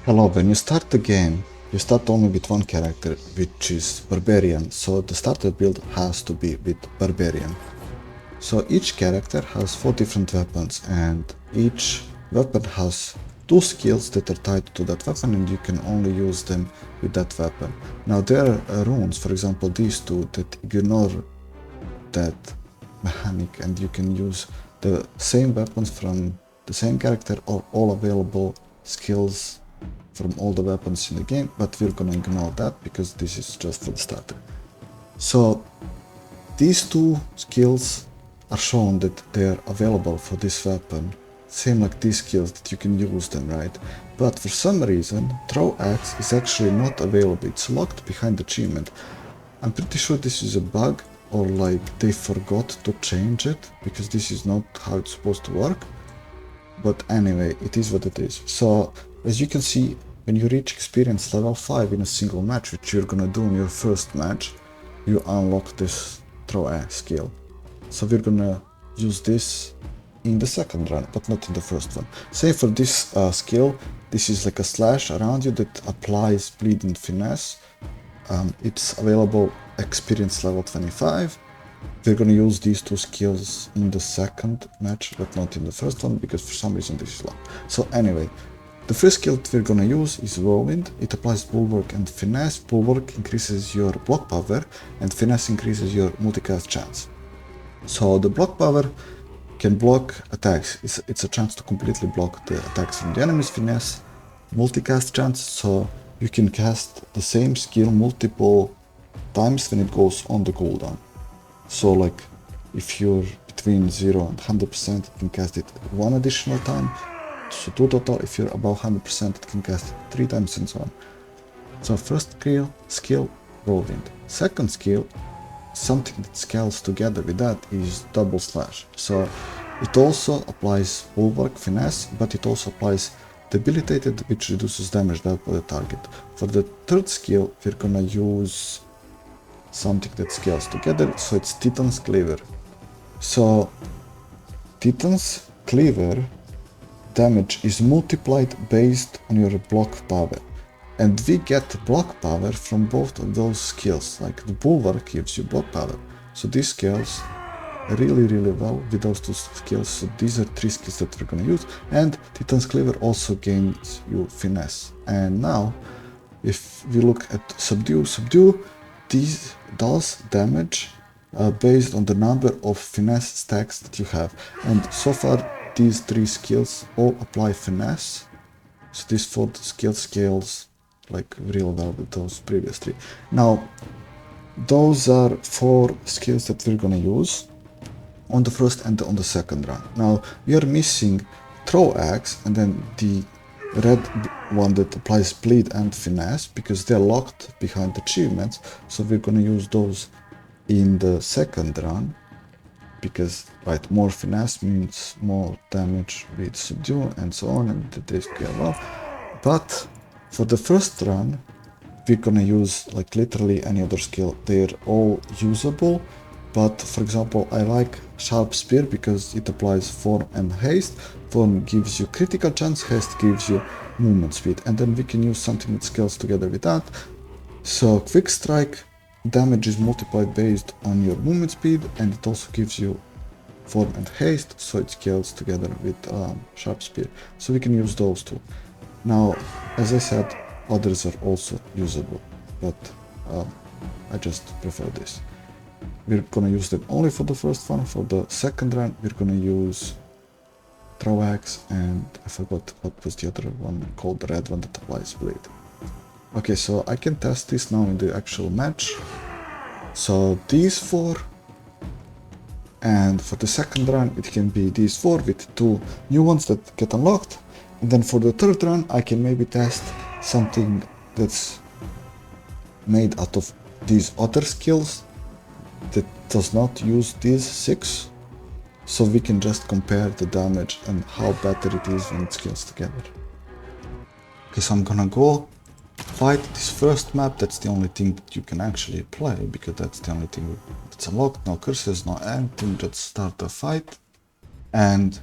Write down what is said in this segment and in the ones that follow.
Hello, when you start the game, you start only with one character, which is Barbarian, so the starter build has to be with Barbarian. So each character has 4 different weapons, and each weapon has 2 skills that are tied to that weapon, and you can only use them with that weapon. Now there are runes, for example these two, that ignore that mechanic, and you can use the same weapons from the same character or all available skills from all the weapons in the game, but we're gonna ignore that because this is just for the starter. So these two skills are shown that they are available for this weapon, same like these skills that you can use them, right? But for some reason, throw axe is actually not available, it's locked behind the achievement. I'm pretty sure this is a bug, or like they forgot to change it, because this is not how it's supposed to work. But anyway, it is what it is. So as you can see, when you reach experience level 5 in a single match, which you're gonna do in your first match, you unlock this throw axe skill. So we're gonna use this in the second run, but not in the first one. Same for this skill. This is like a slash around you that applies bleed and finesse. It's available experience level 25. We're gonna use these two skills in the second match, but not in the first one, because for some reason this is locked. So anyway, the first skill that we're gonna use is Whirlwind. It applies Bulwark and Finesse. Bulwark increases your block power, and Finesse increases your multicast chance. So the block power can block attacks. It's a chance to completely block the attacks from the enemies. Finesse, multicast chance, so you can cast the same skill multiple times when it goes on the cooldown. So like if you're between 0 and 100%, you can cast it one additional time. So 2 total. If you're above 100%, it can cast it 3 times and so on. So first skill, Whirlwind. Second skill, something that scales together with that, is double slash. So it also applies Bulwark, Finesse, but it also applies Debilitated, which reduces damage dealt by the target. For the third skill, we're gonna use something that scales together, so it's Titan's Cleaver. So Titan's Cleaver damage is multiplied based on your block power, and we get block power from both of those skills. Like the Bulwark gives you block power, so this scales really well with those two skills. So these are 3 skills that we're gonna use, and Titan's Cleaver also gains you finesse. And now if we look at subdue, these does damage based on the number of finesse stacks that you have, and so far these 3 skills all apply finesse, so this 4th skill scales like real well with those previous 3. Now those are 4 skills that we're gonna use on the first and on the second run. Now we are missing throw axe and then the red one that applies bleed and finesse, because they're locked behind achievements, so we're gonna use those in the second run, because right, more finesse means more damage with subdue and so on, and they scale well. But for the first run, we're gonna use like literally any other skill. They're all usable, but for example, I like Sharp Spear because it applies Form and Haste. Form gives you critical chance, Haste gives you movement speed, and then we can use something that scales together with that. So Quick Strike damage is multiplied based on your movement speed, and it also gives you Form and Haste, so it scales together with Sharp Spear. So we can use those two. Now, as I said, others are also usable, but I just prefer this. We're gonna use them only for the first one. For the second run, we're gonna use throw axe, and I forgot what was the other one called, the red one that applies bleed. Okay, so I can test this now in the actual match. So these 4, and for the second run it can be these 4 with 2 new ones that get unlocked. And then for the third run I can maybe test something that's made out of these other skills that does not use these 6, so we can just compare the damage and how better it is when it scales together. Okay, so I'm gonna go fight this first map. That's the only thing that you can actually play, because that's the only thing that's unlocked. No curses, no anything, just start the fight. And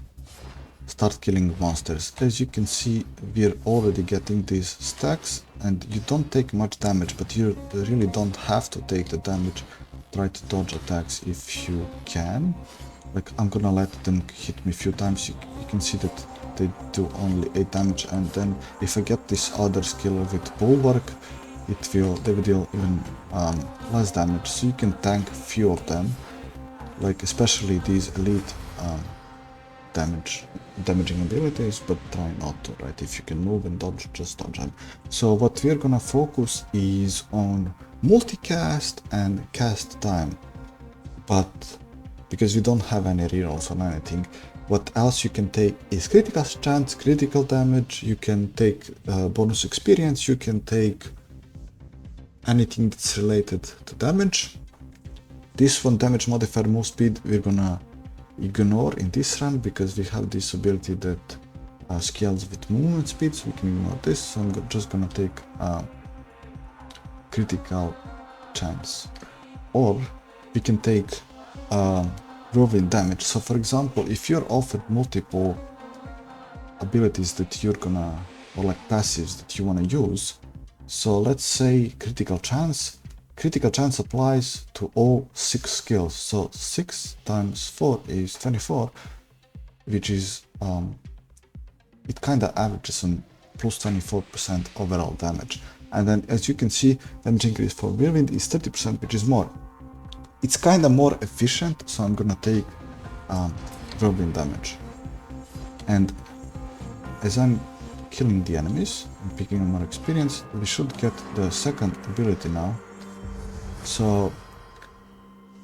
start killing monsters. As you can see, we're already getting these stacks, and you don't take much damage, but you really don't have to take the damage. Try to dodge attacks if you can. Like, I'm gonna let them hit me a few times. You can see that they do only 8 damage, and then if I get this other skill with Bulwark, they will deal even less damage, so you can tank a few of them, like especially these elite damaging abilities, but try not to, right? If you can move and dodge, just dodge them. So what we're gonna focus is on multicast and cast time, but because we don't have any rerolls on anything, what else you can take is critical chance, critical damage, you can take bonus experience, you can take anything that's related to damage. This one, damage modifier move speed, we're gonna ignore in this run because we have this ability that scales with movement speed, so we can ignore this. So I'm just gonna take critical chance, or we can take whirlwind damage. So for example, if you're offered multiple abilities that you're gonna, or like passives that you wanna use, so let's say critical chance applies to all 6 skills. So 6 times 4 is 24, which is it kind of averages on plus 24% overall damage. And then as you can see, damage increase for whirlwind is 30%, which is more. It's kind of more efficient, so I'm gonna take whirlwind damage. And as I'm killing the enemies and picking up more experience, we should get the second ability now. So,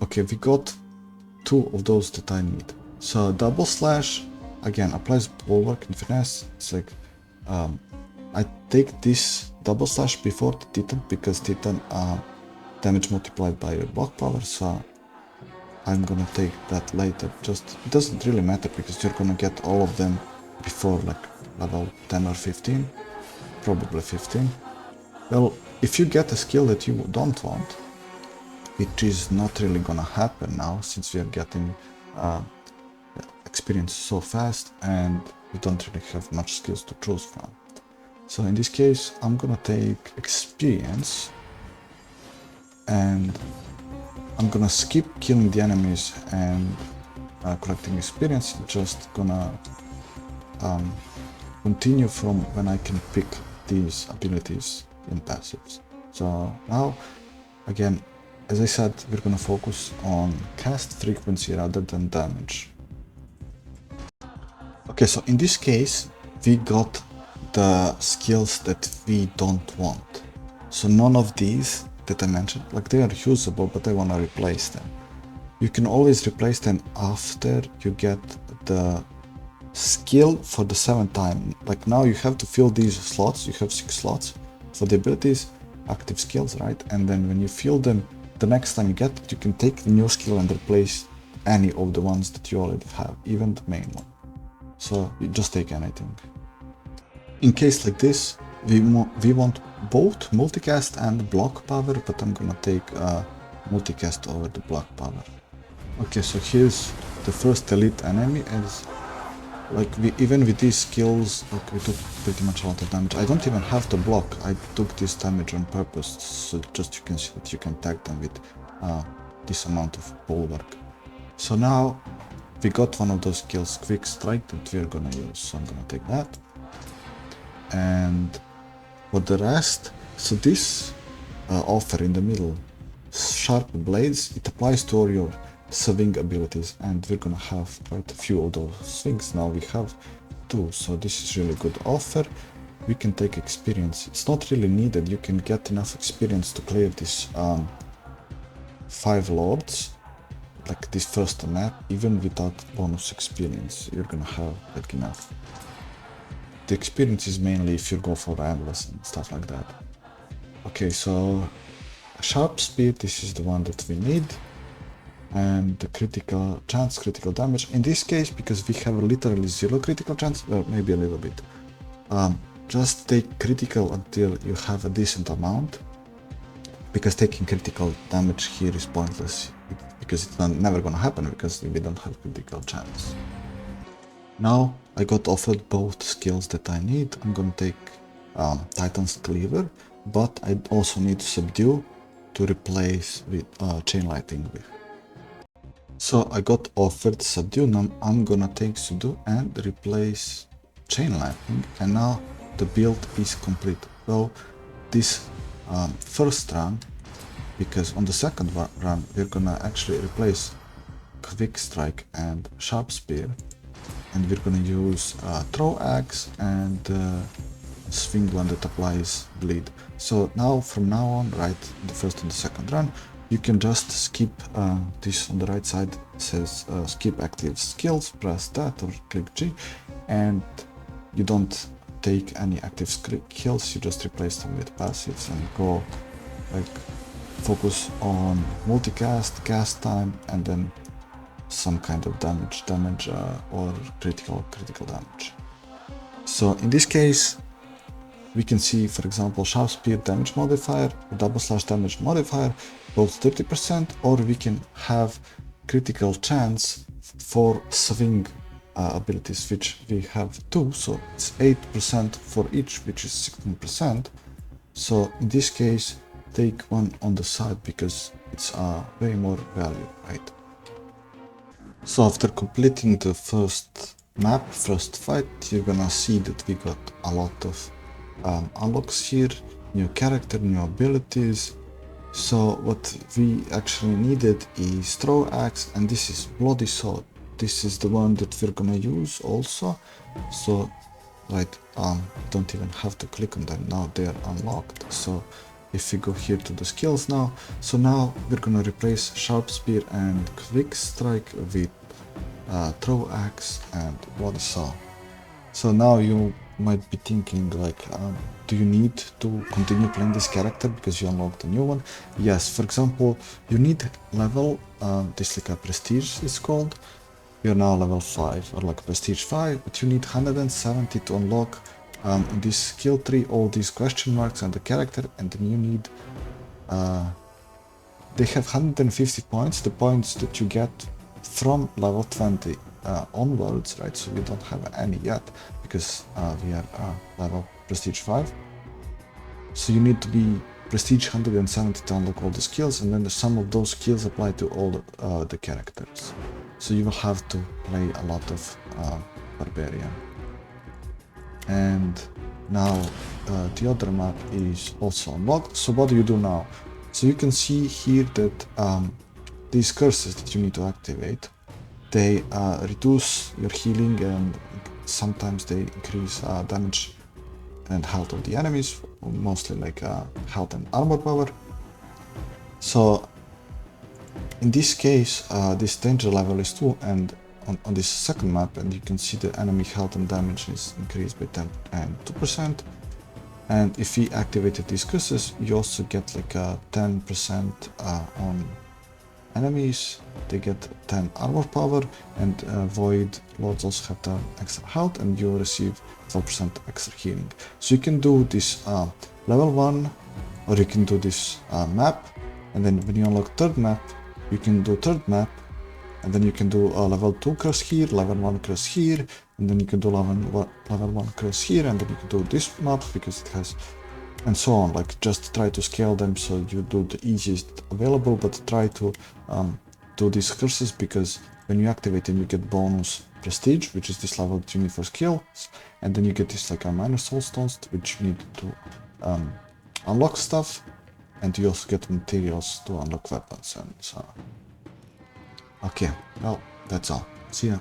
okay, we got 2 of those that I need. So double slash, again, applies bulwark and finesse. It's like, I take this double slash before the Titan, because Titan damage multiplied by your block power, so I'm gonna take that later. Just, it doesn't really matter because you're gonna get all of them before like level 10 or 15, probably 15. Well, if you get a skill that you don't want, which is not really gonna happen now since we are getting experience so fast and we don't really have much skills to choose from. So in this case, I'm gonna take experience and I'm gonna skip killing the enemies and collecting experience, just gonna continue from when I can pick these abilities in passives. So now, again, as I said, we're gonna focus on cast frequency rather than damage. Okay, so in this case, we got the skills that we don't want. So none of these that I mentioned, like they are usable, but I wanna replace them. You can always replace them after you get the skill for the 7th time. Like now you have to fill these slots, you have 6 slots for the abilities, active skills, right? And then when you fill them, the next time you get it, you can take the new skill and replace any of the ones that you already have, even the main one. So you just take anything. In case like this, we want both multicast and block power, but I'm gonna take multicast over the block power. Okay, so here's the first elite enemy, as like even with these skills, like we took pretty much a lot of damage. I don't even have to block, I took this damage on purpose, so just you can see that you can tag them with this amount of bulwark. So now we got one of those skills, quick strike, that we're gonna use, so I'm gonna take that. And for the rest, so this offer in the middle, sharp blades, it applies to all your swing abilities, and we're gonna have quite a few of those swings. Now we have 2, so this is really good offer. We can take experience, it's not really needed, you can get enough experience to clear this 5 lords, like this first map, even without bonus experience, you're gonna have like enough. The experience is mainly if you go for endless and stuff like that. Okay, so sharp speed, this is the one that we need. And the critical chance, critical damage. In this case, because we have literally 0 critical chance, well, maybe a little bit. Just take critical until you have a decent amount, because taking critical damage here is pointless, because it's never gonna happen, because we don't have critical chance. Now I got offered both skills that I need. I'm gonna take Titan's Cleaver, but I also need Subdue to replace with Chain Lightning with. So I got offered Subdue, now I'm gonna take Subdue and replace Chain Lightning, and now the build is complete. So this first run, because on the second run we're gonna actually replace Quick Strike and Sharp Spear, and we're gonna use Throw Axe and Swing one that applies bleed. So now from now on, right, the first and the second run, you can just skip this on the right side. It says skip active skills, press that or click G, and you don't take any active skills, you just replace them with passives and go like focus on multicast, cast time, and then some kind of damage or critical damage. So in this case, we can see, for example, Sharp Spear damage modifier, double slash damage modifier, both 30%, or we can have critical chance for swing abilities, which we have two, so it's 8% for each, which is 16%. So in this case, take one on the side because it's way more value, right? So after completing the first map, first fight, you're gonna see that we got a lot of unlocks here, new character, new abilities. So what we actually needed is Throw Axe, and this is Bloody Sword. This is the one that we're gonna use also. So right, don't even have to click on them, now they're unlocked. So if we go here to the skills now, so now we're gonna replace Sharp Spear and Quick Strike with Throw Axe and Bloody Sword. So now you might be thinking like, do you need to continue playing this character because you unlocked a new one? Yes, for example, you need level, this like a prestige is called. You're now level 5 or like prestige 5, but you need 170 to unlock in this skill tree all these question marks and the character, and then you need, they have 150 points, the points that you get from level 20 onwards, right? So we don't have any yet because we are level prestige 5. So you need to be prestige 170 to unlock all the skills, and then some of those skills apply to all the characters. So you will have to play a lot of Barbarian. And now the other map is also unlocked. So what do you do now? So you can see here that these curses that you need to activate, they reduce your healing, and sometimes they increase damage and health of the enemies, mostly like health and armor power. So in this case, this danger level is 2, and on this second map, and you can see the enemy health and damage is increased by 10 and 2%. And if we activated these curses, you also get like a 10% on enemies, they get 10 armor power, and Void Lords also have 10 extra health, and you receive 12% extra healing. So you can do this level 1, or you can do this map, and then when you unlock third map, you can do third map, and then you can do level 2 curse here, level 1 curse here, and then you can do level 1 curse here, and then you can do this map because it has, and so on. Like, just try to scale them so you do the easiest available, but try to do these curses, because when you activate them you get bonus prestige, which is this level that you need for skills, and then you get this like a minor soulstones which you need to unlock stuff, and you also get materials to unlock weapons and so on. Okay, well, that's all. See ya.